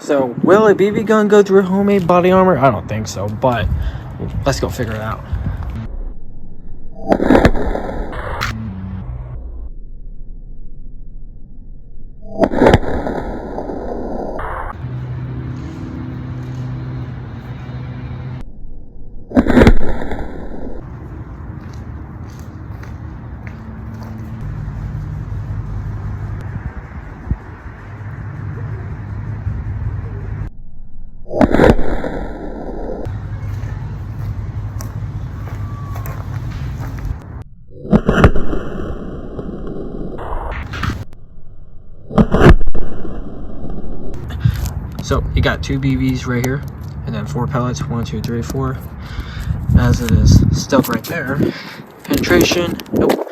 So, will a BB gun go through homemade body armor? I don't think so, but let's go figure it out. So you got 2 BBs right here, and then 4 pellets. 1, 2, 3, 4. As it is stuck right there. Penetration. Nope.